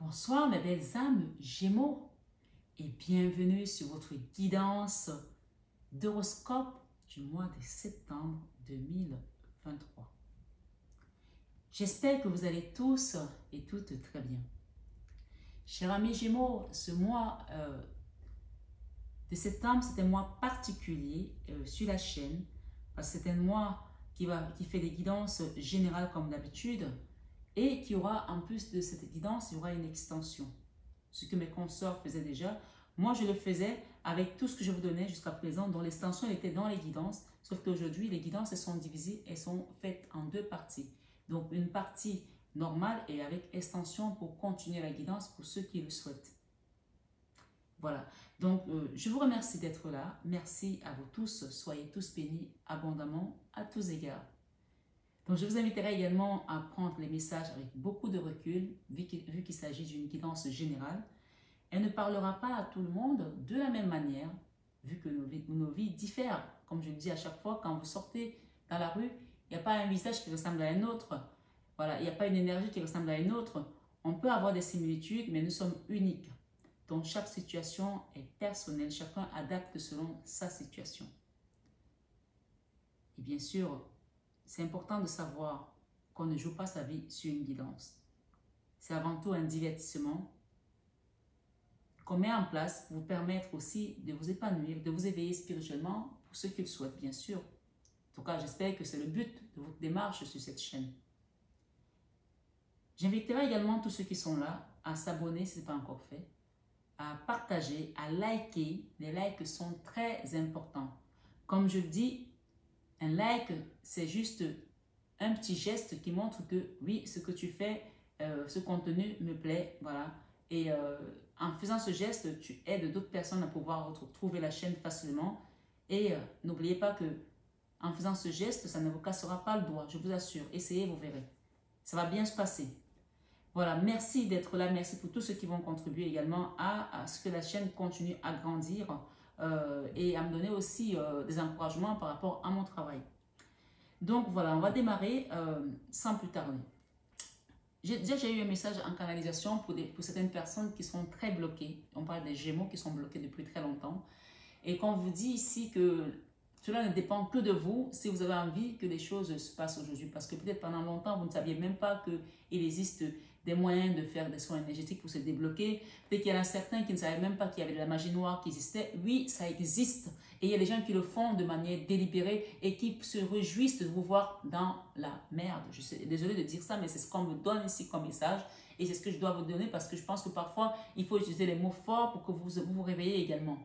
Bonsoir mes belles âmes Gémeaux et bienvenue sur votre guidance d'horoscope du mois de septembre 2023. J'espère que vous allez tous et toutes très bien. Chers amis Gémeaux, ce mois de septembre, c'est un mois particulier sur la chaîne parce que c'est un mois qui fait des guidances générales comme d'habitude et qui aura, en plus de cette guidance, il y aura une extension. Ce que mes consorts faisaient déjà, moi je le faisais avec tout ce que je vous donnais jusqu'à présent, dont l'extension était dans les guidances, sauf qu'aujourd'hui les guidances elles sont divisées, elles sont faites en deux parties. Donc une partie normale et avec extension pour continuer la guidance pour ceux qui le souhaitent. Voilà, donc je vous remercie d'être là, merci à vous tous, soyez tous bénis abondamment à tous égards. Donc, je vous inviterai également à prendre les messages avec beaucoup de recul, vu qu'il s'agit d'une guidance générale. Elle ne parlera pas à tout le monde de la même manière, vu que nos vies diffèrent. Comme je le dis à chaque fois, quand vous sortez dans la rue, il n'y a pas un visage qui ressemble à un autre. Voilà, il n'y a pas une énergie qui ressemble à une autre. On peut avoir des similitudes, mais nous sommes uniques. Donc, chaque situation est personnelle. Chacun adapte selon sa situation. Et bien sûr, c'est important de savoir qu'on ne joue pas sa vie sur une guidance. C'est avant tout un divertissement qu'on met en place pour vous permettre aussi de vous épanouir, de vous éveiller spirituellement pour ceux qui le souhaitent, bien sûr. En tout cas, j'espère que c'est le but de votre démarche sur cette chaîne. J'inviterai également tous ceux qui sont là à s'abonner si ce n'est pas encore fait, à partager, à liker. Les likes sont très importants. Comme je le dis, un like, c'est juste un petit geste qui montre que oui, ce que tu fais, ce contenu me plaît, voilà. Et en faisant ce geste, tu aides d'autres personnes à pouvoir retrouver la chaîne facilement. Et n'oubliez pas que en faisant ce geste, ça ne vous cassera pas le doigt, je vous assure. Essayez, vous verrez. Ça va bien se passer. Voilà, merci d'être là. Merci pour tous ceux qui vont contribuer également à ce que la chaîne continue à grandir et à me donner aussi des encouragements par rapport à mon travail. Donc voilà, on va démarrer sans plus tarder. J'ai eu un message en canalisation pour certaines personnes qui sont très bloquées. On parle des Gémeaux qui sont bloqués depuis très longtemps. Et qu'on vous dit ici que cela ne dépend que de vous si vous avez envie que les choses se passent aujourd'hui. Parce que peut-être pendant longtemps, vous ne saviez même pas qu'il existe des moyens de faire des soins énergétiques pour se débloquer. Peut-être qu'il y en a certains qui ne savaient même pas qu'il y avait de la magie noire qui existait. Oui, ça existe. Et il y a des gens qui le font de manière délibérée et qui se réjouissent de vous voir dans la merde. Je suis désolée de dire ça, mais c'est ce qu'on me donne ici comme message. Et c'est ce que je dois vous donner parce que je pense que parfois, il faut utiliser les mots forts pour que vous réveillez également.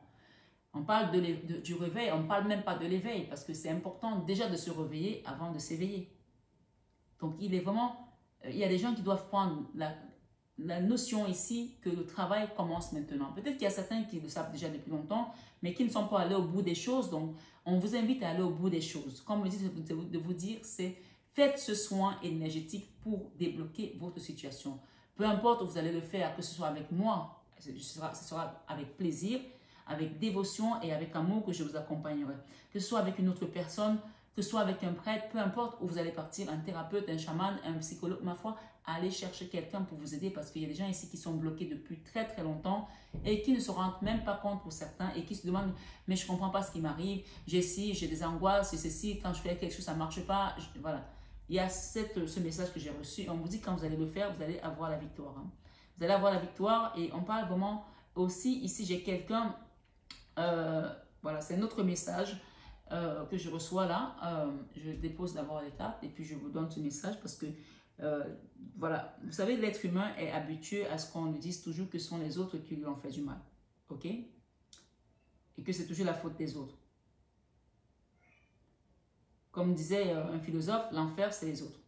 On parle du réveil, on ne parle même pas de l'éveil parce que c'est important déjà de se réveiller avant de s'éveiller. Donc, il y a des gens qui doivent prendre la notion ici que le travail commence maintenant. Peut-être qu'il y a certains qui le savent déjà depuis longtemps, mais qui ne sont pas allés au bout des choses. Donc, on vous invite à aller au bout des choses. Comme je dis de vous dire, c'est faites ce soin énergétique pour débloquer votre situation. Peu importe où vous allez le faire, que ce soit avec moi, ce sera avec plaisir, avec dévotion et avec amour que je vous accompagnerai. Que ce soit avec une autre personne, que ce soit avec un prêtre, peu importe où vous allez partir, un thérapeute, un chaman, un psychologue, ma foi, allez chercher quelqu'un pour vous aider parce qu'il y a des gens ici qui sont bloqués depuis très très longtemps et qui ne se rendent même pas compte pour certains et qui se demandent « mais je ne comprends pas ce qui m'arrive, j'ai des angoisses, j'ai ceci, quand je fais quelque chose ça ne marche pas ». Voilà, il y a ce message que j'ai reçu. On vous dit quand vous allez le faire, vous allez avoir la victoire. Hein. Vous allez avoir la victoire et on parle vraiment aussi, ici j'ai quelqu'un, voilà, c'est un autre message que je reçois là. Je dépose d'abord les cartes et puis je vous donne ce message parce que voilà, vous savez, l'être humain est habitué à ce qu'on lui dise toujours que ce sont les autres qui lui ont fait du mal, ok? Et que c'est toujours la faute des autres. Comme disait un philosophe, l'enfer c'est les autres.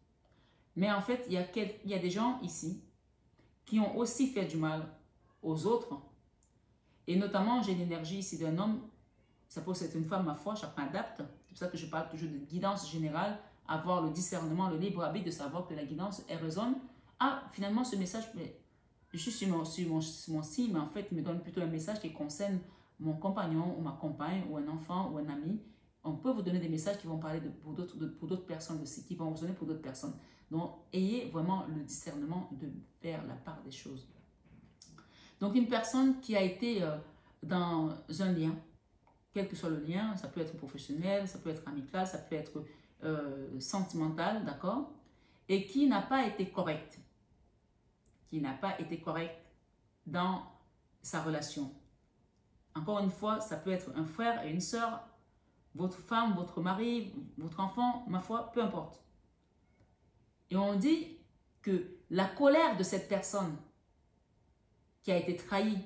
Mais en fait, il y a des gens ici qui ont aussi fait du mal aux autres. Et notamment, j'ai l'énergie ici d'un homme. Ça peut être une femme, ma foi, chacun adapte. C'est pour ça que je parle toujours de guidance générale, avoir le discernement, le libre arbitre de savoir que la guidance, elle résonne. Ah, finalement, ce message, je suis sur mon signe, mais en fait, il me donne plutôt un message qui concerne mon compagnon ou ma compagne ou un enfant ou un ami. On peut vous donner des messages qui vont parler pour d'autres personnes aussi, qui vont vous donner pour d'autres personnes. Donc, ayez vraiment le discernement de faire la part des choses. Donc, une personne qui a été dans un lien, quel que soit le lien, ça peut être professionnel, ça peut être amical, ça peut être sentimental, d'accord? Et qui n'a pas été correct, dans sa relation. Encore une fois, ça peut être un frère et une sœur, votre femme, votre mari, votre enfant, ma foi, peu importe. Et on dit que la colère de cette personne qui a été trahie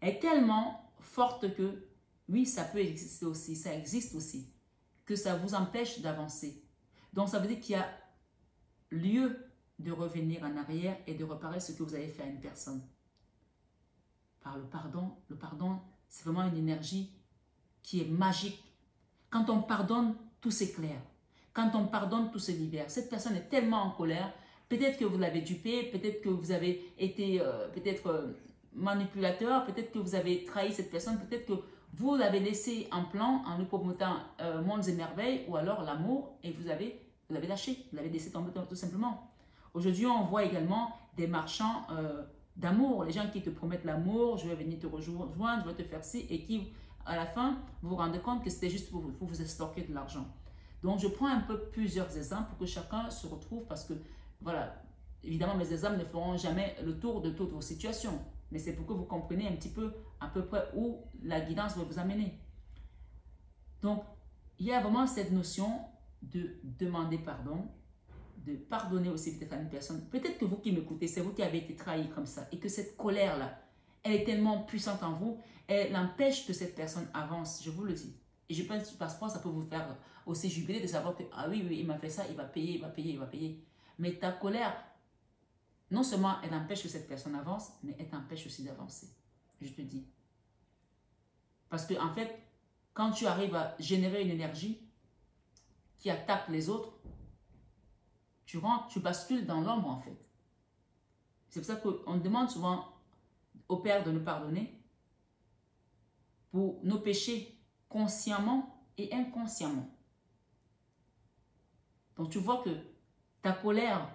est tellement forte que, oui, ça peut exister aussi, ça existe aussi, que ça vous empêche d'avancer. Donc, ça veut dire qu'il y a lieu de revenir en arrière et de réparer ce que vous avez fait à une personne. Par le pardon, c'est vraiment une énergie qui est magique. Quand on pardonne, tout s'éclaire. Quand on pardonne, tout se libère. Cette personne est tellement en colère, peut-être que vous l'avez dupé, peut-être que vous avez été manipulateur, peut-être que vous avez trahi cette personne, peut-être que vous l'avez laissé en plan en lui promettant mondes et merveilles, ou alors l'amour, et vous l'avez lâché, vous l'avez laissé tomber tout simplement. Aujourd'hui, on voit également des marchands d'amour, les gens qui te promettent l'amour, je vais venir te rejoindre, je vais te faire ci, et qui, à la fin, vous vous rendez compte que c'était juste pour vous estorquer de l'argent. Donc, je prends un peu plusieurs exemples pour que chacun se retrouve, parce que, voilà, évidemment, mes exemples ne feront jamais le tour de toutes vos situations, mais c'est pour que vous compreniez un petit peu, à peu près, où la guidance va vous amener. Donc, il y a vraiment cette notion de demander pardon, de pardonner aussi peut-être à une personne. Peut-être que vous qui m'écoutez, c'est vous qui avez été trahi comme ça, et que cette colère-là, elle est tellement puissante en vous, elle empêche que cette personne avance, je vous le dis. Et je pense que parfois, ça peut vous faire aussi jubiler de savoir que, ah oui, il m'a fait ça, il va payer, il va payer, il va payer. Mais ta colère, non seulement elle empêche que cette personne avance, mais elle t'empêche aussi d'avancer. Je te dis. Parce que, en fait, quand tu arrives à générer une énergie qui attaque les autres, tu bascules dans l'ombre, en fait. C'est pour ça qu'on demande souvent au Père de nous pardonner pour nos péchés consciemment et inconsciemment. Donc, tu vois que ta colère,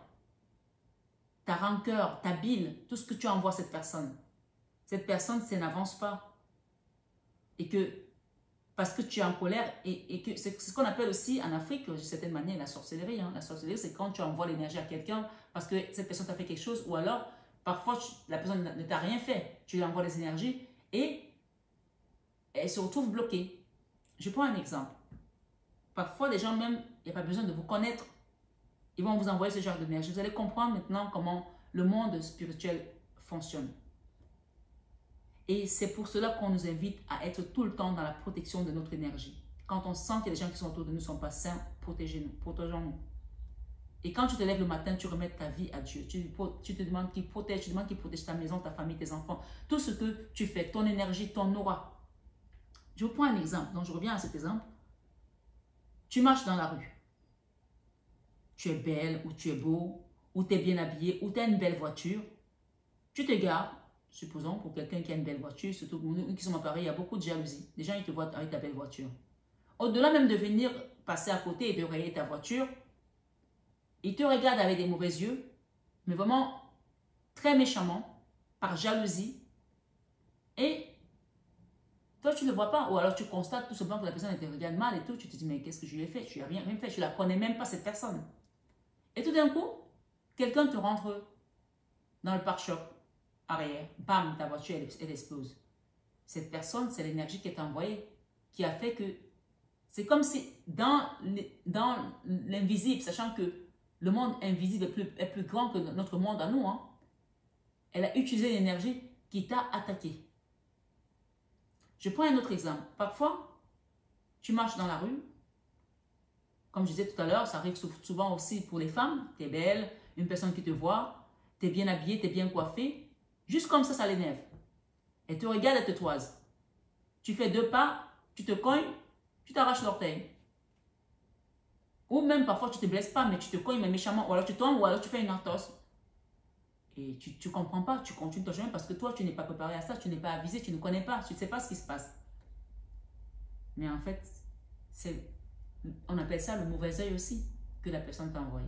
ta rancœur, ta bile, tout ce que tu envoies à cette personne, ça n'avance pas. Et que, parce que tu es en colère, et que c'est ce qu'on appelle aussi en Afrique, de certaine manière, la sorcellerie. Hein. La sorcellerie, c'est quand tu envoies l'énergie à quelqu'un parce que cette personne t'a fait quelque chose, ou alors, parfois, la personne ne t'a rien fait. Tu lui envoies des énergies et elle se retrouve bloquée. Je prends un exemple. Parfois, les gens même, il n'y a pas besoin de vous connaître. Ils vont vous envoyer ce genre d'énergie. Vous allez comprendre maintenant comment le monde spirituel fonctionne. Et c'est pour cela qu'on nous invite à être tout le temps dans la protection de notre énergie. Quand on sent que les gens qui sont autour de nous ne sont pas sains, protégeons-nous. Et quand tu te lèves le matin, tu remets ta vie à Dieu. Tu te demandes qu'il protège, tu demandes qu'il protège ta maison, ta famille, tes enfants. Tout ce que tu fais, ton énergie, ton aura. Je vous prends un exemple. Donc, je reviens à cet exemple. Tu marches dans la rue. Tu es belle, ou tu es beau, ou tu es bien habillé, ou tu as une belle voiture. Tu te gares, supposons, pour quelqu'un qui a une belle voiture, surtout nous qui sommes à Paris, il y a beaucoup de jalousie. Les gens, ils te voient avec ta belle voiture. Au-delà même de venir passer à côté et de rayer ta voiture, ils te regardent avec des mauvais yeux, mais vraiment très méchamment, par jalousie. Et toi, tu ne le vois pas, ou alors tu constates tout simplement que la personne te regarde mal et tout. Tu te dis, mais qu'est-ce que je lui ai fait? Je n'ai rien fait, je ne la connais même pas, cette personne. Et tout d'un coup, quelqu'un te rentre dans le pare-choc arrière. Bam, ta voiture, elle explose. Cette personne, c'est l'énergie qui est envoyée, qui a fait que c'est comme si dans l'invisible, sachant que le monde invisible est plus grand que notre monde à nous, hein, elle a utilisé l'énergie qui t'a attaqué. Je prends un autre exemple. Parfois, tu marches dans la rue. Comme je disais tout à l'heure, ça arrive souvent aussi pour les femmes. Tu es belle, une personne qui te voit, tu es bien habillée, tu es bien coiffée. Juste comme ça l'énerve. Elle te regarde, elle te toise. Tu fais 2 pas, tu te cognes, tu t'arraches l'orteil. Ou même parfois tu ne te blesses pas, mais tu te cognes mais méchamment. Ou alors tu tombes, ou alors tu fais une entorse. Et tu ne comprends pas, tu continues ton chemin parce que toi, tu n'es pas préparé à ça, tu n'es pas avisé, tu ne connais pas, tu ne sais pas ce qui se passe. Mais en fait, on appelle ça le mauvais œil aussi que la personne t'a envoyé.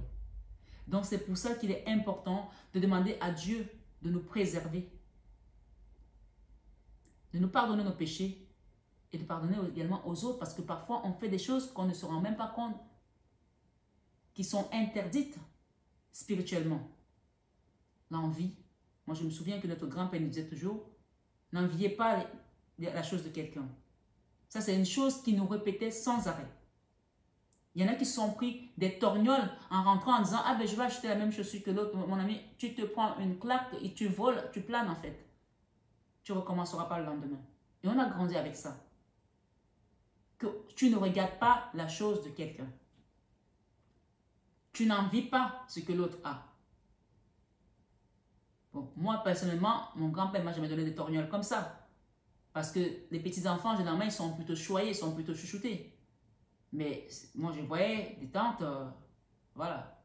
Donc, c'est pour ça qu'il est important de demander à Dieu de nous préserver. de nous pardonner nos péchés et de pardonner également aux autres, parce que parfois on fait des choses qu'on ne se rend même pas compte, qui sont interdites spirituellement. L'envie. Moi, je me souviens que notre grand-père nous disait toujours, n'enviez pas la chose de quelqu'un. Ça, c'est une chose qu'il nous répétait sans arrêt. Il y en a qui se sont pris des torgnoles en rentrant en disant, ah ben je vais acheter la même chaussure que l'autre. Mon ami, tu te prends une claque et tu voles, tu planes en fait. Tu ne recommenceras pas le lendemain. Et on a grandi avec ça. Que tu ne regardes pas la chose de quelqu'un. Tu n'envies pas ce que l'autre a. Bon, moi, personnellement, mon grand-père ne m'a jamais donné des torgnoles comme ça. Parce que les petits-enfants, généralement, ils sont plutôt choyés, ils sont plutôt chouchoutés. Mais moi, je voyais des tantes, voilà.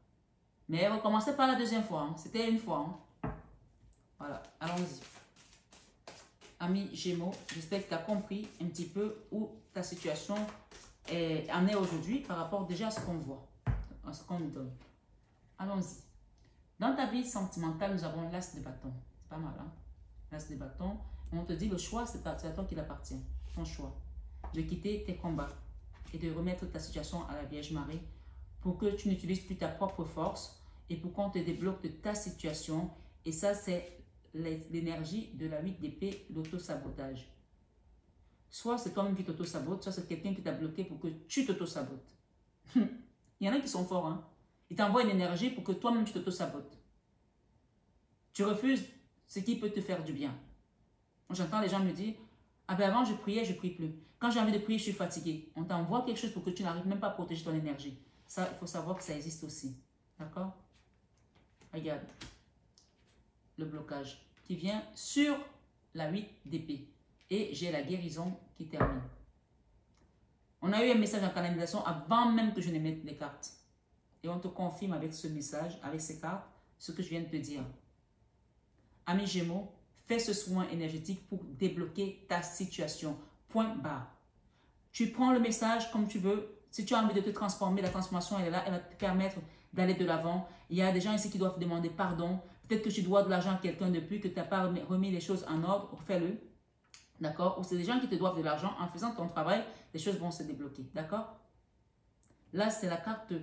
Mais elle recommençait pas la deuxième fois. Hein. C'était une fois. Hein. Voilà, allons-y. Ami Gémeaux, j'espère que tu as compris un petit peu où ta situation en est aujourd'hui par rapport déjà à ce qu'on voit, à ce qu'on nous donne. Allons-y. Dans ta vie sentimentale, nous avons l'as de bâton. C'est pas mal, hein? L'as de bâton. On te dit le choix, c'est à toi qu'il appartient. Ton choix. De quitter tes combats et de remettre ta situation à la Vierge Marie pour que tu n'utilises plus ta propre force et pour qu'on te débloque de ta situation. Et ça, c'est l'énergie de la 8 d'épée, l'auto-sabotage. Soit c'est toi-même qui t'auto-sabote, soit c'est quelqu'un qui t'a bloqué pour que tu t'auto-sabotes. Il y en a qui sont forts, hein. Ils t'envoient une énergie pour que toi-même tu t'auto-sabotes. Tu refuses ce qui peut te faire du bien. J'entends les gens me dire, ah ben avant je priais, je ne prie plus. Quand j'ai envie de prier, je suis fatigué. On t'envoie quelque chose pour que tu n'arrives même pas à protéger ton énergie. Ça, il faut savoir que ça existe aussi. D'accord? Regarde. Le blocage qui vient sur la 8 d'épée. Et j'ai la guérison qui termine. On a eu un message en canalisation avant même que je ne mette les cartes. Et on te confirme avec ce message, avec ces cartes, ce que je viens de te dire. Ami Gémeaux, fais ce soin énergétique pour débloquer ta situation. Point barre. Tu prends le message comme tu veux. Si tu as envie de te transformer, la transformation elle est là, elle va te permettre d'aller de l'avant. Il y a des gens ici qui doivent demander pardon. Peut-être que tu dois de l'argent à quelqu'un depuis, que tu n'as pas remis les choses en ordre. Fais-le. D'accord? Ou c'est des gens qui te doivent de l'argent. En faisant ton travail, les choses vont se débloquer. D'accord? Là, c'est la carte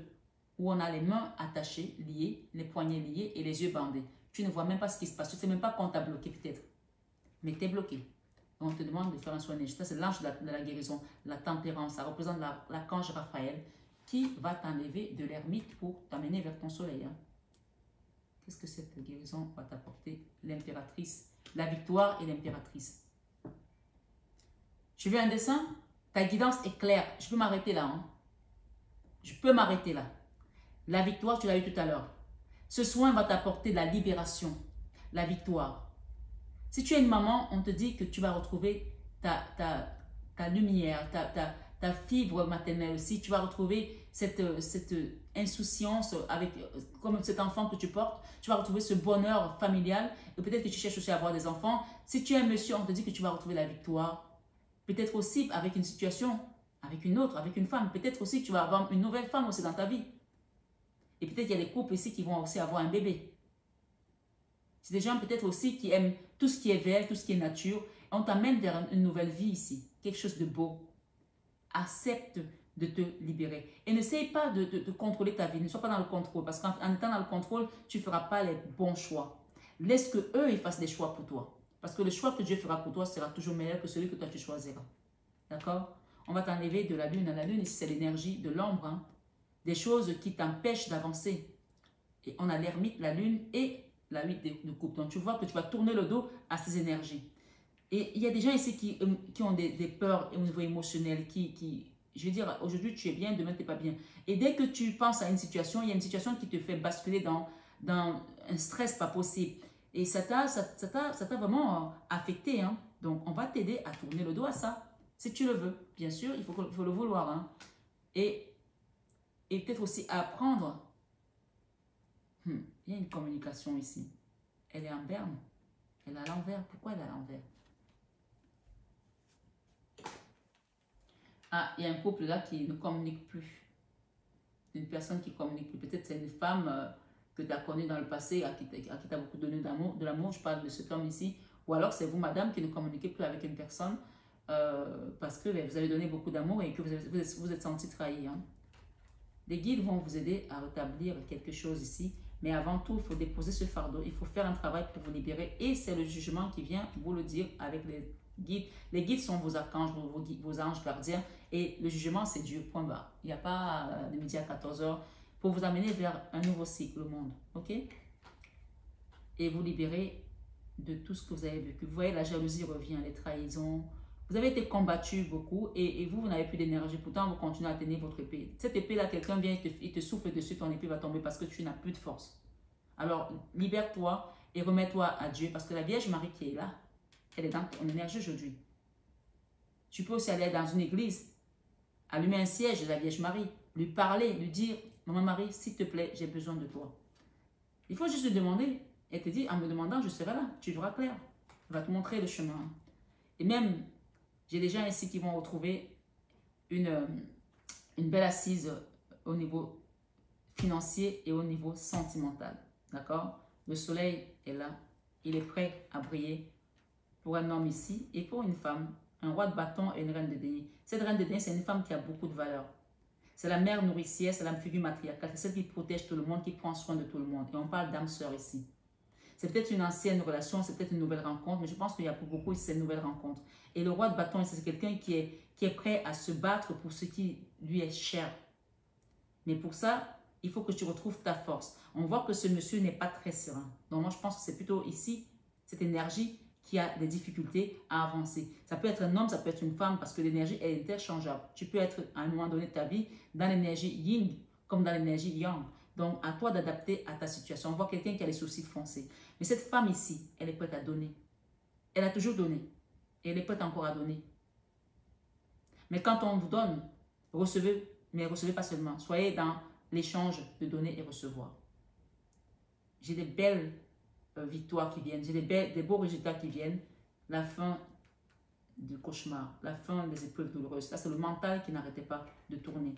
où on a les mains attachées, liées, les poignets liés et les yeux bandés. Tu ne vois même pas ce qui se passe. Tu ne sais même pas qu'on t'a bloqué peut-être. Mais tu es bloqué. On te demande de faire un soin énergétique. Ça, c'est l'ange de la guérison, la tempérance. Ça représente l'archange Raphaël qui va t'enlever de l'ermite pour t'amener vers ton soleil. Hein. Qu'est-ce que cette guérison va t'apporter? L'impératrice, la victoire et l'impératrice. Tu veux un dessin? Ta guidance est claire. Je peux m'arrêter là. Hein? Je peux m'arrêter là. La victoire, tu l'as eu tout à l'heure. Ce soin va t'apporter la libération, la victoire. Si tu es une maman, on te dit que tu vas retrouver ta lumière, ta fibre maternelle aussi. Tu vas retrouver cette insouciance avec, comme cet enfant que tu portes. Tu vas retrouver ce bonheur familial. Et peut-être que tu cherches aussi à avoir des enfants. Si tu es un monsieur, on te dit que tu vas retrouver la victoire. Peut-être aussi avec une situation, avec une autre, avec une femme. Peut-être aussi que tu vas avoir une nouvelle femme aussi dans ta vie. Et peut-être qu'il y a des couples ici qui vont aussi avoir un bébé. C'est des gens peut-être aussi qui aiment tout ce qui est vert, tout ce qui est nature. Et on t'amène vers une nouvelle vie ici. Quelque chose de beau. Accepte de te libérer. Et n'essaye pas de contrôler ta vie. Ne sois pas dans le contrôle. Parce qu'en étant dans le contrôle, tu ne feras pas les bons choix. Laisse qu'eux, ils fassent des choix pour toi. Parce que le choix que Dieu fera pour toi sera toujours meilleur que celui que toi tu choisiras. D'accord? On va t'enlever de la lune. La lune, ici, c'est l'énergie de l'ombre. Hein? Des choses qui t'empêchent d'avancer. Et on a l'ermite, la lune et la 8 de coupe. Donc, tu vois que tu vas tourner le dos à ces énergies. Et il y a des gens ici qui ont des peurs au niveau émotionnel, je veux dire, aujourd'hui tu es bien, demain tu n'es pas bien. Et dès que tu penses à une situation, il y a une situation qui te fait basculer dans un stress pas possible. Et ça t'a vraiment affecté. Hein? Donc, on va t'aider à tourner le dos à ça. Si tu le veux, bien sûr, il faut le vouloir. Hein? Et peut-être aussi apprendre. Il y a une communication ici. Elle est en berne. Elle est à l'envers. Pourquoi elle est à l'envers? Ah, il y a un couple là qui ne communique plus. Une personne qui ne communique plus. Peut-être c'est une femme que tu as connue dans le passé, à qui tu as beaucoup donné de l'amour. Je parle de cet homme ici. Ou alors c'est vous, madame, qui ne communiquez plus avec une personne parce que vous avez donné beaucoup d'amour et que vous êtes senti trahi. Hein. Les guides vont vous aider à rétablir quelque chose ici. Mais avant tout, il faut déposer ce fardeau. Il faut faire un travail pour vous libérer. Et c'est le jugement qui vient vous le dire avec les guides. Les guides sont vos archanges, vos anges gardiens. Et le jugement, c'est Dieu, point barre. Il n'y a pas de midi à 14 heures pour vous amener vers un nouveau cycle au monde. OK? Et vous libérer de tout ce que vous avez vécu. Vous voyez, la jalousie revient, les trahisons. Vous avez été combattu beaucoup et vous n'avez plus d'énergie. Pourtant, vous continuez à tenir votre épée. Cette épée-là, quelqu'un vient et te souffle dessus, ton épée va tomber parce que tu n'as plus de force. Alors, libère-toi et remets-toi à Dieu parce que la Vierge Marie qui est là, elle est dans ton énergie aujourd'hui. Tu peux aussi aller dans une église, allumer un siège de la Vierge Marie, lui parler, lui dire, Maman Marie, s'il te plaît, j'ai besoin de toi. Il faut juste lui demander. Elle te dit, en me demandant, je serai là, tu verras clair. Elle va te montrer le chemin. Et même, j'ai des gens ici qui vont retrouver une belle assise au niveau financier et au niveau sentimental. D'accord? Le soleil est là. Il est prêt à briller pour un homme ici et pour une femme. Un roi de bâton et une reine de denier. Cette reine de denier, c'est une femme qui a beaucoup de valeur. C'est la mère nourricière, c'est la figure matriarcale. C'est celle qui protège tout le monde, qui prend soin de tout le monde. Et on parle d'âme sœur ici. C'est peut-être une ancienne relation, c'est peut-être une nouvelle rencontre, mais je pense qu'il y a pour beaucoup ici cette nouvelle rencontre. Et le roi de bâton, c'est quelqu'un qui est prêt à se battre pour ce qui lui est cher. Mais pour ça, il faut que tu retrouves ta force. On voit que ce monsieur n'est pas très serein. Donc moi, je pense que c'est plutôt ici, cette énergie qui a des difficultés à avancer. Ça peut être un homme, ça peut être une femme, parce que l'énergie est interchangeable. Tu peux être à un moment donné de ta vie dans l'énergie yin comme dans l'énergie yang. Donc, à toi d'adapter à ta situation. On voit quelqu'un qui a les sourcils foncés. Mais cette femme ici, elle est prête à donner. Elle a toujours donné. Et elle est prête encore à donner. Mais quand on vous donne, recevez, mais recevez pas seulement. Soyez dans l'échange de donner et recevoir. J'ai des belles victoires qui viennent. J'ai des beaux résultats qui viennent. La fin du cauchemar. La fin des épreuves douloureuses. Ça, c'est le mental qui n'arrêtait pas de tourner.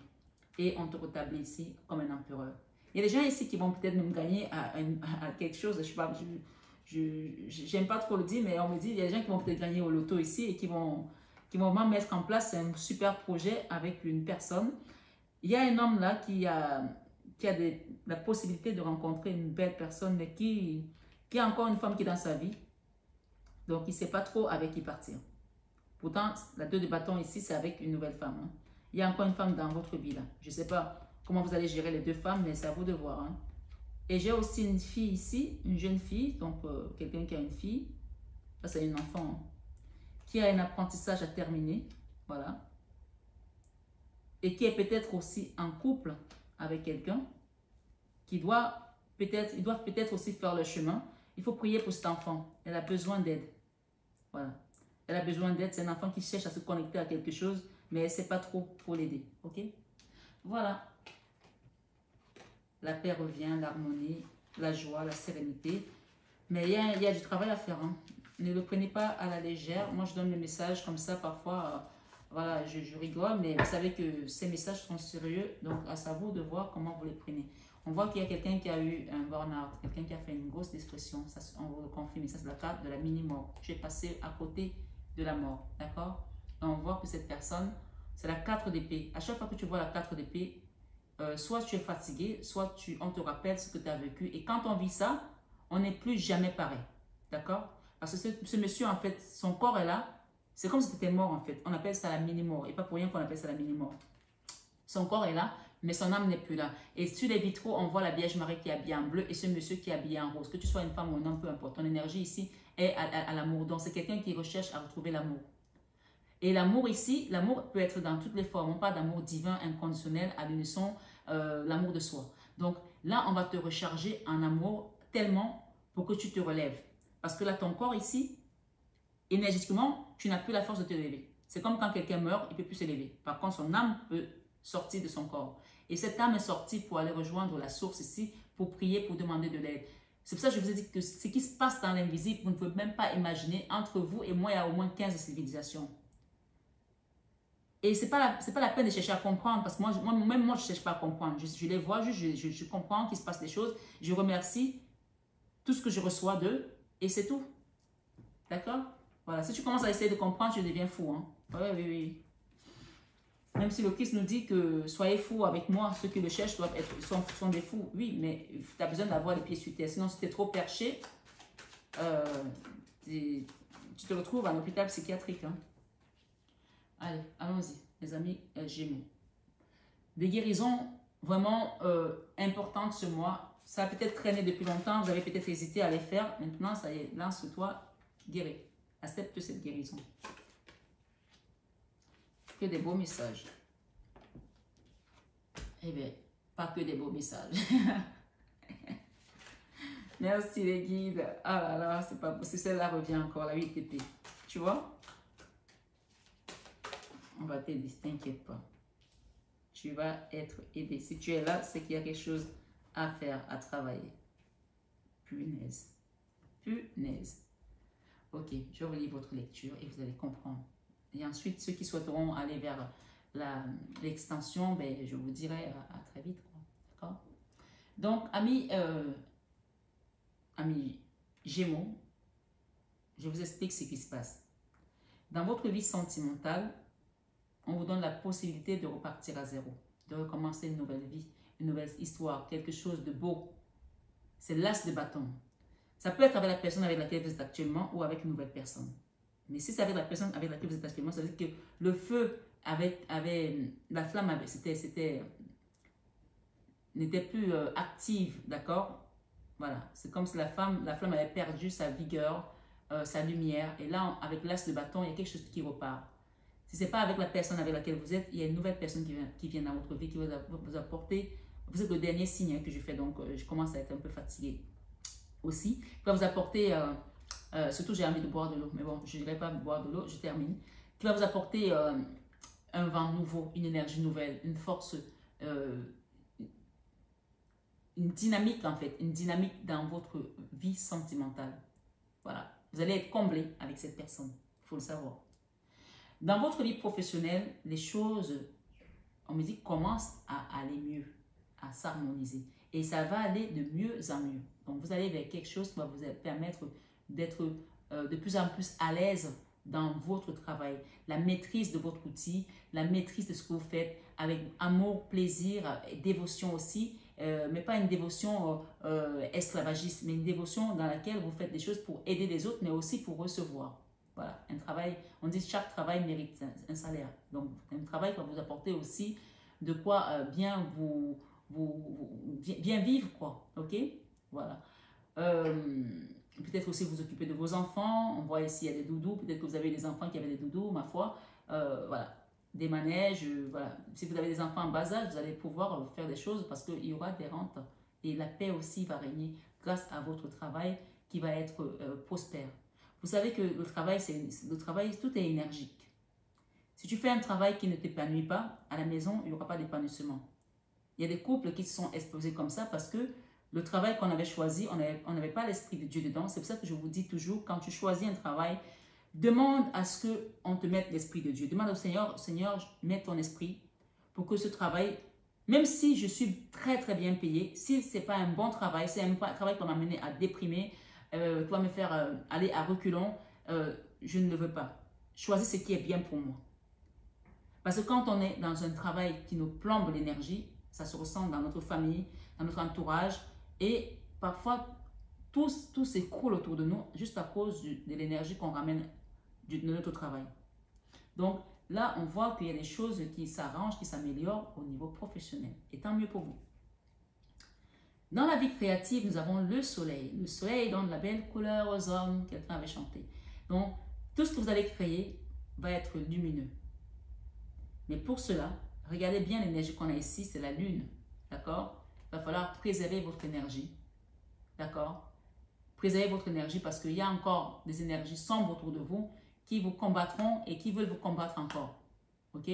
Et on te rétablit ici comme un empereur. Il y a des gens ici qui vont peut-être me gagner à quelque chose. Je sais pas, j'aime pas trop le dire, mais on me dit, il y a des gens qui vont peut-être gagner au loto ici et qui vont vraiment mettre en place un super projet avec une personne. Il y a un homme là qui a la possibilité de rencontrer une belle personne, mais qui a encore une femme qui est dans sa vie. Donc, il ne sait pas trop avec qui partir. Pourtant, la 2 de bâton ici, c'est avec une nouvelle femme. Hein. Il y a encore une femme dans votre vie là. Je ne sais pas comment vous allez gérer les 2 femmes, mais c'est à vous de voir. Hein. Et j'ai aussi une fille ici, une jeune fille, donc quelqu'un qui a une fille. Ça, c'est une enfant. Hein, qui a un apprentissage à terminer. Voilà. Et qui est peut-être aussi en couple avec quelqu'un qui ils doivent peut-être aussi faire le chemin. Il faut prier pour cet enfant. Elle a besoin d'aide. Voilà. Elle a besoin d'aide. C'est un enfant qui cherche à se connecter à quelque chose, mais elle ne sait pas trop pour l'aider. Ok? Voilà. La paix revient, l'harmonie, la joie, la sérénité. Mais il y a du travail à faire. Hein. Ne le prenez pas à la légère. Moi, je donne le message comme ça. Parfois, voilà, je rigole, mais vous savez que ces messages sont sérieux. Donc, à vous de voir comment vous les prenez. On voit qu'il y a quelqu'un qui a eu un burn-out, quelqu'un qui a fait une grosse dépression. Ça, on vous le confirme. Ça, c'est la carte de la mini-mort. Tu es passé à côté de la mort. D'accord? On voit que cette personne, c'est la 4 d'épée. À chaque fois que tu vois la 4 d'épée, soit tu es fatigué, soit on te rappelle ce que tu as vécu. Et quand on vit ça, on n'est plus jamais pareil. D'accord? Parce que ce monsieur, en fait, son corps est là. C'est comme si c'était mort, en fait. On appelle ça la mini-mort. Et pas pour rien qu'on appelle ça la mini-mort. Son corps est là, mais son âme n'est plus là. Et sur les vitraux, on voit la Vierge Marie qui est habillée en bleu et ce monsieur qui est habillé en rose. Que tu sois une femme ou un homme, peu importe. Ton énergie ici est à l'amour. Donc, c'est quelqu'un qui recherche à retrouver l'amour. Et l'amour ici, l'amour peut être dans toutes les formes. On parle d'amour divin, inconditionnel, à l'unisson, l'amour de soi. Donc, là, on va te recharger en amour tellement pour que tu te relèves. Parce que là, ton corps ici, énergétiquement, tu n'as plus la force de te lever. C'est comme quand quelqu'un meurt, il ne peut plus se lever. Par contre, son âme peut sortir de son corps. Et cette âme est sortie pour aller rejoindre la source ici, pour prier, pour demander de l'aide. C'est pour ça que je vous ai dit que ce qui se passe dans l'invisible, vous ne pouvez même pas imaginer. Entre vous et moi, il y a au moins 15 civilisations. Et ce n'est pas la peine de chercher à comprendre, parce que même moi, je ne cherche pas à comprendre. Je les vois, je comprends qu'il se passe des choses. Je remercie tout ce que je reçois d'eux, et c'est tout. D'accord? Voilà, si tu commences à essayer de comprendre, tu deviens fou. Hein? Oui, oui, oui. Même si le Christ nous dit que soyez fous avec moi, ceux qui le cherchent sont des fous. Oui, mais tu as besoin d'avoir les pieds sur terre. Sinon, si tu es trop perché, tu te retrouves en hôpital psychiatrique. Hein? Allez, allons-y, les amis Gémeaux. Des guérisons vraiment importantes ce mois. Ça a peut-être traîné depuis longtemps, vous avez peut-être hésité à les faire. Maintenant, ça y est, lance-toi, guéris. Accepte cette guérison. Que des beaux messages. Eh bien, pas que des beaux messages. Merci les guides. Ah là là, c'est pas possible. Celle-là revient encore, la 8 épée. Tu vois? On va t'aider, t'inquiète pas. Tu vas être aidé. Si tu es là, c'est qu'il y a quelque chose à faire, à travailler. Punaise. Punaise. Ok, je relis votre lecture et vous allez comprendre. Et ensuite, ceux qui souhaiteront aller vers l'extension, ben, je vous dirai à très vite. D'accord? Donc, amis Gémeaux, je vous explique ce qui se passe. Dans votre vie sentimentale, on vous donne la possibilité de repartir à zéro, de recommencer une nouvelle vie, une nouvelle histoire, quelque chose de beau. C'est l'as de bâton. Ça peut être avec la personne avec laquelle vous êtes actuellement ou avec une nouvelle personne. Mais si c'est avec la personne avec laquelle vous êtes actuellement, ça veut dire que le feu la flamme n'était plus active, d'accord? Voilà, c'est comme si la flamme avait perdu sa vigueur, sa lumière. Et là, avec l'as de bâton, il y a quelque chose qui repart. Si ce n'est pas avec la personne avec laquelle vous êtes, il y a une nouvelle personne qui vient dans votre vie, qui va vous apporter. Vous êtes le dernier signe que je fais, donc je commence à être un peu fatiguée aussi. Qui va vous apporter, surtout j'ai envie de boire de l'eau, mais bon, je ne dirais pas boire de l'eau, je termine. Qui va vous apporter un vent nouveau, une énergie nouvelle, une force, une dynamique en fait, une dynamique dans votre vie sentimentale. Voilà, vous allez être comblé avec cette personne, il faut le savoir. Dans votre vie professionnelle, les choses, on me dit, commencent à aller mieux, à s'harmoniser. Et ça va aller de mieux en mieux. Donc, vous allez vers quelque chose qui va vous permettre d'être de plus en plus à l'aise dans votre travail. La maîtrise de votre outil, la maîtrise de ce que vous faites avec amour, plaisir, dévotion aussi. Mais pas une dévotion esclavagiste, mais une dévotion dans laquelle vous faites des choses pour aider les autres, mais aussi pour recevoir. Voilà, un travail, on dit chaque travail mérite un salaire. Donc, un travail va vous apporter aussi de quoi bien bien vivre, quoi. Ok? Voilà. Peut-être aussi vous occuper de vos enfants. On voit ici, il y a des doudous. Peut-être que vous avez des enfants qui avaient des doudous, ma foi. Voilà. Des manèges, voilà. Si vous avez des enfants en bas âge, vous allez pouvoir faire des choses parce qu'il y aura des rentes. Et la paix aussi va régner grâce à votre travail qui va être prospère. Vous savez que le travail, tout est énergique. Si tu fais un travail qui ne t'épanouit pas, à la maison, il n'y aura pas d'épanouissement. Il y a des couples qui se sont explosés comme ça parce que le travail qu'on avait choisi, on n'avait pas l'esprit de Dieu dedans. C'est pour ça que je vous dis toujours, quand tu choisis un travail, demande à ce qu'on te mette l'esprit de Dieu. Demande au Seigneur, Seigneur, mets ton esprit pour que ce travail, même si je suis très très bien payé, si ce n'est pas un bon travail, c'est un travail qui va m'amener à déprimer, qui va me faire aller à reculons, je ne le veux pas. Choisis ce qui est bien pour moi. Parce que quand on est dans un travail qui nous plombe l'énergie, ça se ressent dans notre famille, dans notre entourage, et parfois tout s'écroule autour de nous juste à cause de l'énergie qu'on ramène de notre travail. Donc là, on voit qu'il y a des choses qui s'arrangent, qui s'améliorent au niveau professionnel. Et tant mieux pour vous. Dans la vie créative, nous avons le soleil. Le soleil donne la belle couleur aux hommes, quelqu'un avait chanté. Donc, tout ce que vous allez créer va être lumineux. Mais pour cela, regardez bien l'énergie qu'on a ici, c'est la lune. D'accord? Il va falloir préserver votre énergie. D'accord? Préservez votre énergie parce qu'il y a encore des énergies sombres autour de vous qui vous combattront et qui veulent vous combattre encore. Ok?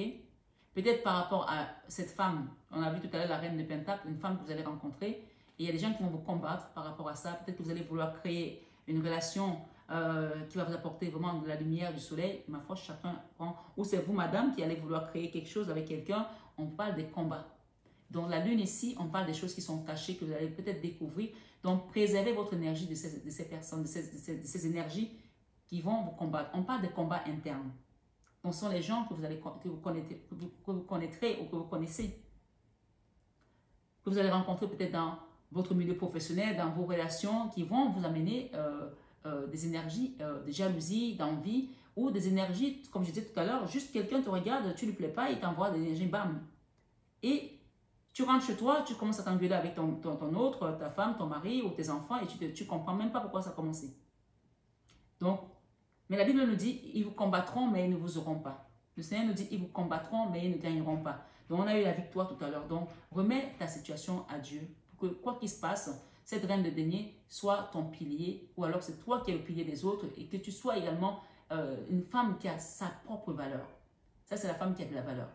Peut-être par rapport à cette femme, on a vu tout à l'heure la reine de Pentacle, une femme que vous allez rencontrer. Et il y a des gens qui vont vous combattre par rapport à ça. Peut-être que vous allez vouloir créer une relation qui va vous apporter vraiment de la lumière, du soleil. Ma foi, chacun prend. Ou c'est vous, madame, qui allez vouloir créer quelque chose avec quelqu'un. On parle des combats. Donc la lune ici, on parle des choses qui sont cachées, que vous allez peut-être découvrir. Donc préservez votre énergie de ces personnes, de ces énergies qui vont vous combattre. On parle de combats internes. Donc, ce sont les gens que vous connaîtrez ou que vous connaissez, que vous allez rencontrer peut-être dans votre milieu professionnel, dans vos relations, qui vont vous amener des énergies de jalousie, d'envie, ou des énergies, comme je disais tout à l'heure, juste quelqu'un te regarde, tu ne lui plais pas, il t'envoie des énergies, bam. Et tu rentres chez toi, tu commences à t'engueuler avec ton autre, ta femme, ton mari ou tes enfants, et tu ne comprends même pas pourquoi ça a commencé. Donc, mais la Bible nous dit, ils vous combattront, mais ils ne vous auront pas. Le Seigneur nous dit, ils vous combattront, mais ils ne gagneront pas. Donc, on a eu la victoire tout à l'heure. Donc, remets ta situation à Dieu, pour que quoi qu'il se passe, cette reine de denier soit ton pilier, ou alors c'est toi qui es le pilier des autres, et que tu sois également une femme qui a sa propre valeur. Ça, c'est la femme qui a de la valeur.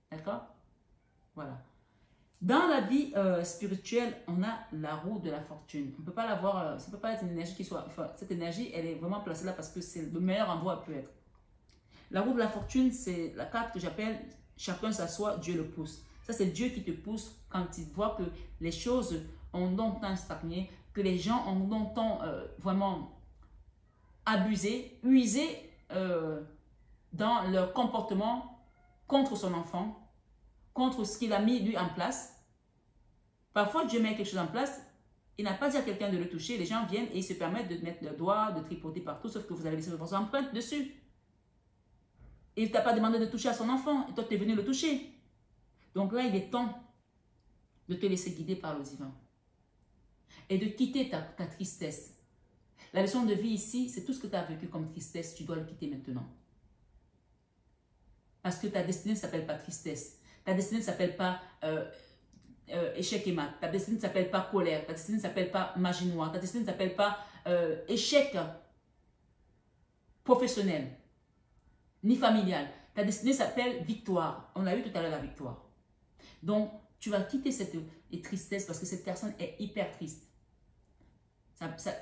D'accord? Voilà. Dans la vie spirituelle, on a la roue de la fortune. On ne peut pas l'avoir, ça ne peut pas être une énergie qui soit... Enfin, cette énergie, elle est vraiment placée là parce que c'est le meilleur endroit où elle peut être. La roue de la fortune, c'est la carte que j'appelle « Chacun s'assoit, Dieu le pousse ». Ça, c'est Dieu qui te pousse quand il voit que les choses ont longtemps stagné, que les gens ont longtemps vraiment abusé, usé dans leur comportement contre son enfant, contre ce qu'il a mis lui en place. Parfois, Dieu met quelque chose en place, il n'a pas dit à quelqu'un de le toucher, les gens viennent et ils se permettent de mettre leurs doigts, de tripoter partout, sauf que vous avez laissé votre empreinte dessus. Et il ne t'a pas demandé de toucher à son enfant, et toi tu es venu le toucher. Donc là, il est temps de te laisser guider par le divin. Et de quitter ta tristesse. La leçon de vie ici, c'est tout ce que tu as vécu comme tristesse, tu dois le quitter maintenant. Parce que ta destinée ne s'appelle pas tristesse. Ta destinée ne s'appelle pas échec et mat. Ta destinée ne s'appelle pas colère. Ta destinée ne s'appelle pas magie noire. Ta destinée ne s'appelle pas échec professionnel, ni familial. Ta destinée s'appelle victoire. On a eu tout à l'heure la victoire. Donc, tu vas quitter cette tristesse parce que cette personne est hyper triste.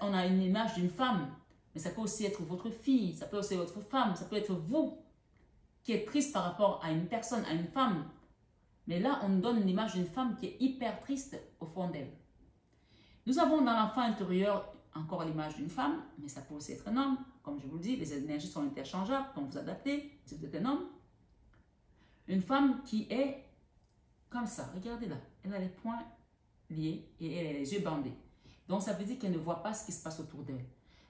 On a une image d'une femme, mais ça peut aussi être votre fille, ça peut aussi être votre femme, ça peut être vous qui êtes triste par rapport à une personne, à une femme. Mais là, on nous donne une image d'une femme qui est hyper triste au fond d'elle. Nous avons dans l'enfant intérieur encore l'image d'une femme, mais ça peut aussi être un homme. Comme je vous le dis, les énergies sont interchangeables, donc vous adaptez si vous êtes un homme. Une femme qui est comme ça, regardez là, elle a les poings liés et elle a les yeux bandés. Donc, ça veut dire qu'elle ne voit pas ce qui se passe autour d'elle.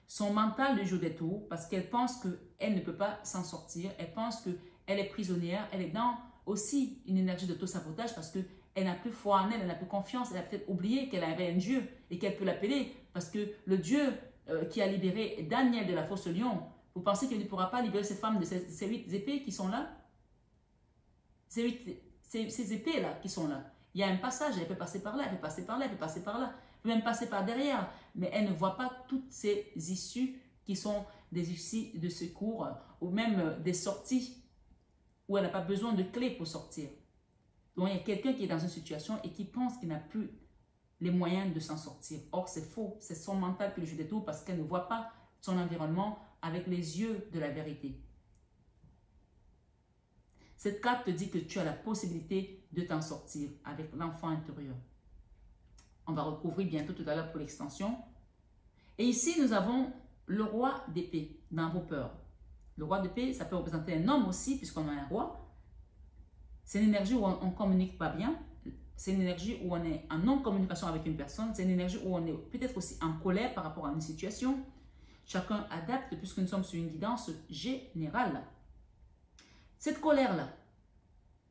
Son mental lui joue des tours parce qu'elle pense qu'elle ne peut pas s'en sortir. Elle pense qu'elle est prisonnière. Elle est dans aussi une énergie d'auto-sabotage parce qu'elle n'a plus foi en elle, elle n'a plus confiance. Elle a peut-être oublié qu'elle avait un Dieu et qu'elle peut l'appeler parce que le Dieu qui a libéré Daniel de la fosse lion, vous pensez qu'il ne pourra pas libérer ces femmes de ces 8 épées qui sont là? Ces épées-là qui sont là. Il y a un passage, elle peut passer par là, elle peut passer par là, elle peut passer par là. Elle peut même passer par derrière, mais elle ne voit pas toutes ces issues qui sont des issues de secours ou même des sorties où elle n'a pas besoin de clés pour sortir. Donc, il y a quelqu'un qui est dans une situation et qui pense qu'il n'a plus les moyens de s'en sortir. Or, c'est faux. C'est son mental qui le joue des tours parce qu'elle ne voit pas son environnement avec les yeux de la vérité. Cette carte te dit que tu as la possibilité de t'en sortir avec l'enfant intérieur. On va recouvrir bientôt tout à l'heure pour l'extension. Et ici, nous avons le roi d'épée dans vos peurs. Le roi d'épée, ça peut représenter un homme aussi, puisqu'on a un roi. C'est une énergie où on ne communique pas bien. C'est une énergie où on est en non-communication avec une personne. C'est une énergie où on est peut-être aussi en colère par rapport à une situation. Chacun adapte puisque nous sommes sur une guidance générale. Cette colère-là,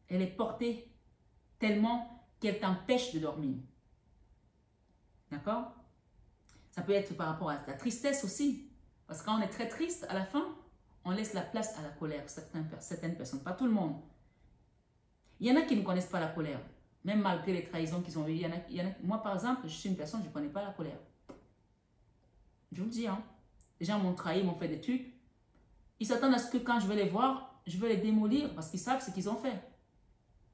elle est portée tellement qu'elle t'empêche de dormir. D'accord? Ça peut être par rapport à la tristesse aussi. Parce que quand on est très triste, à la fin, on laisse la place à la colère. Certaines personnes, pas tout le monde. Il y en a qui ne connaissent pas la colère. Même malgré les trahisons qu'ils ont eues. Moi, par exemple, je suis une personne, je ne connais pas la colère. Je vous le dis, hein. Les gens m'ont trahi, m'ont fait des trucs. Ils s'attendent à ce que quand je vais les voir, je vais les démolir parce qu'ils savent ce qu'ils ont fait.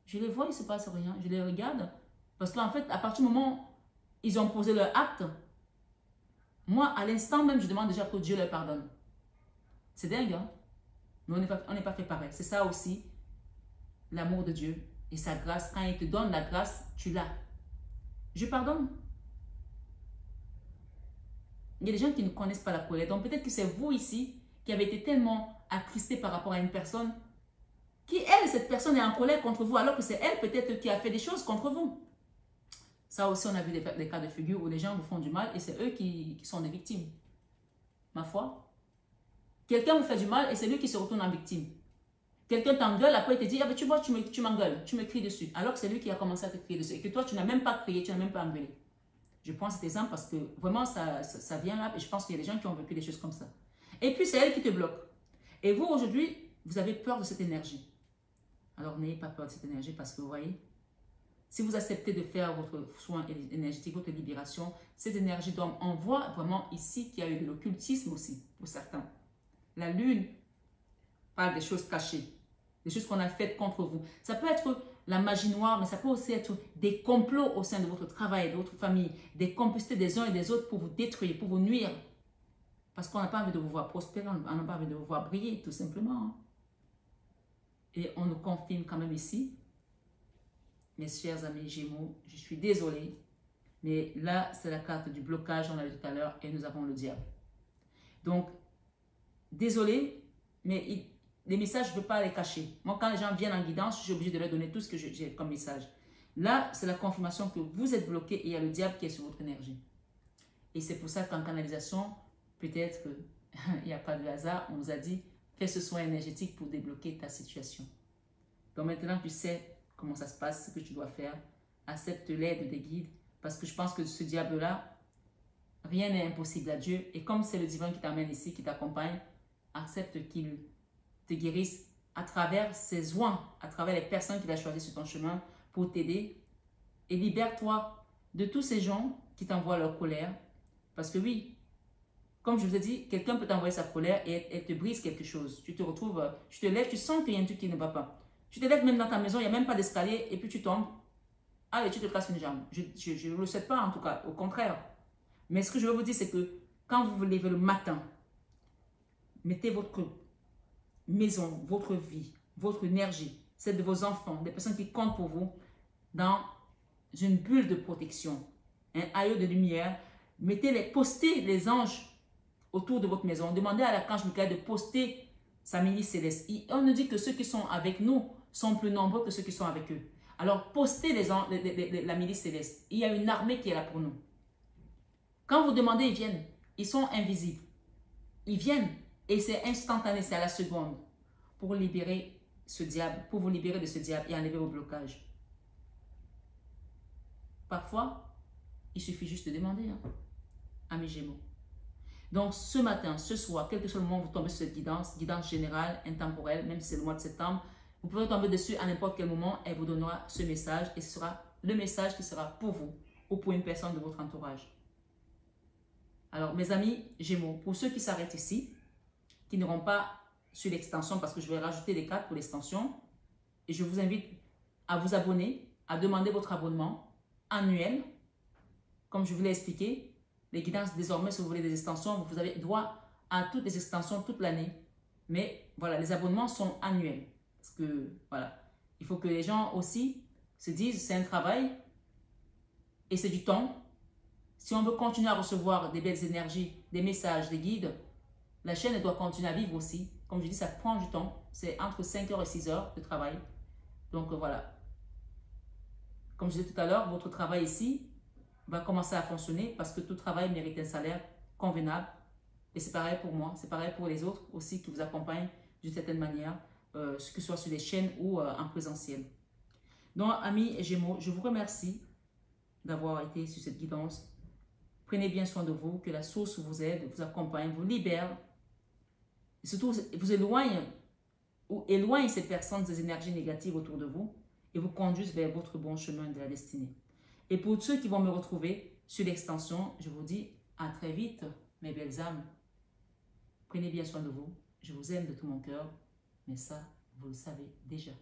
Je les vois, il ne se passe rien. Je les regarde. Parce qu'en fait, à partir du moment où ils ont posé leur acte, moi, à l'instant même, je demande déjà que Dieu leur pardonne. C'est dingue, hein? Mais on n'est pas fait pareil. C'est ça aussi, l'amour de Dieu et sa grâce. Quand il te donne la grâce, tu l'as. Je pardonne. il y a des gens qui ne connaissent pas la colère. Donc peut-être que c'est vous ici qui avez été tellement attristé par rapport à une personne qui, elle, cette personne est en colère contre vous, alors que c'est elle peut-être qui a fait des choses contre vous. Ça aussi, on a vu des cas de figure où les gens vous font du mal et c'est eux qui sont des victimes. Ma foi. Quelqu'un vous fait du mal et c'est lui qui se retourne en victime. Quelqu'un t'engueule, après il te dit, ah ben tu vois, tu m'engueules, tu me cries dessus. Alors que c'est lui qui a commencé à te crier dessus et que toi, tu n'as même pas crié, tu n'as même pas engueulé. Je prends cet exemple parce que vraiment, ça vient là et je pense qu'il y a des gens qui ont vécu des choses comme ça. Et puis, c'est elle qui te bloque. Et vous, aujourd'hui, vous avez peur de cette énergie. Alors, n'ayez pas peur de cette énergie parce que vous voyez, si vous acceptez de faire votre soin énergétique, votre libération, cette énergie d'homme, on voit vraiment ici qu'il y a eu de l'occultisme aussi, pour certains. La lune parle des choses cachées, des choses qu'on a faites contre vous. Ça peut être la magie noire, mais ça peut aussi être des complots au sein de votre travail, de votre famille, des complicités des uns et des autres pour vous détruire, pour vous nuire. Parce qu'on n'a pas envie de vous voir prospérer, on n'a pas envie de vous voir briller, tout simplement. Et on nous confirme quand même ici. Mes chers amis Gémeaux, je suis désolée, mais là, c'est la carte du blocage, on l'a vu tout à l'heure, et nous avons le diable. Donc, désolée, mais les messages, je ne peux pas les cacher. Moi, quand les gens viennent en guidance, je suis obligée de leur donner tout ce que j'ai comme message. Là, c'est la confirmation que vous êtes bloqué et il y a le diable qui est sur votre énergie. Et c'est pour ça qu'en canalisation, peut-être qu'il n'y a pas de hasard, on nous a dit, fais ce soin énergétique pour débloquer ta situation. Donc maintenant, tu sais comment ça se passe, ce que tu dois faire. Accepte l'aide des guides, parce que je pense que ce diable-là, rien n'est impossible à Dieu. Et comme c'est le divin qui t'amène ici, qui t'accompagne, accepte qu'il te guérisse à travers ses oins, à travers les personnes qu'il a choisies sur ton chemin pour t'aider. Et libère-toi de tous ces gens qui t'envoient leur colère. Parce que oui, comme je vous ai dit, quelqu'un peut t'envoyer sa colère et elle te brise quelque chose. Tu te retrouves, tu te lèves, tu sens qu'il y a un truc qui ne va pas. Tu te lèves même dans ta maison, il n'y a même pas d'escalier et puis tu tombes. Allez, tu te casses une jambe. Je ne le souhaite pas en tout cas, au contraire. Mais ce que je veux vous dire, c'est que quand vous vous levez le matin, mettez votre maison, votre vie, votre énergie, celle de vos enfants, des personnes qui comptent pour vous, dans une bulle de protection, un haillot de lumière. Postez les anges autour de votre maison. Demandez à l'archange Michael de poster sa milice céleste. On nous dit que ceux qui sont avec nous sont plus nombreux que ceux qui sont avec eux. Alors, postez la milice céleste. Il y a une armée qui est là pour nous. Quand vous demandez, ils viennent. Ils sont invisibles. Ils viennent et c'est instantané, c'est à la seconde pour libérer ce diable, pour vous libérer de ce diable et enlever vos blocages. Parfois, il suffit juste de demander, amis Gémeaux. Donc, ce matin, ce soir, quel que soit le moment où vous tombez sur cette guidance générale, intemporelle, même si c'est le mois de septembre, vous pouvez tomber dessus à n'importe quel moment, elle vous donnera ce message et ce sera le message qui sera pour vous ou pour une personne de votre entourage. Alors, mes amis Gémeaux, pour ceux qui s'arrêtent ici, qui n'auront pas sur l'extension, parce que je vais rajouter des cartes pour l'extension, et je vous invite à vous abonner, à demander votre abonnement annuel. Comme je vous l'ai expliqué, les guidances, désormais, si vous voulez des extensions, vous avez droit à toutes les extensions toute l'année. Mais voilà, les abonnements sont annuels. Parce que, voilà, il faut que les gens aussi se disent, c'est un travail et c'est du temps. Si on veut continuer à recevoir des belles énergies, des messages, des guides, la chaîne elle doit continuer à vivre aussi. Comme je dis, ça prend du temps. C'est entre 5 heures et 6 heures de travail. Donc, voilà. Comme je disais tout à l'heure, votre travail ici va commencer à fonctionner parce que tout travail mérite un salaire convenable. Et c'est pareil pour moi, c'est pareil pour les autres aussi qui vous accompagnent d'une certaine manière, que ce soit sur les chaînes ou en présentiel. Donc, amis et Gémeaux, je vous remercie d'avoir été sur cette guidance. Prenez bien soin de vous, que la source vous aide, vous accompagne, vous libère. Et surtout, vous éloigne ou éloigne ces personnes, ces énergies négatives autour de vous et vous conduisent vers votre bon chemin de la destinée. Et pour ceux qui vont me retrouver sur l'extension, je vous dis à très vite, mes belles âmes. Prenez bien soin de vous. Je vous aime de tout mon cœur, mais ça, vous le savez déjà.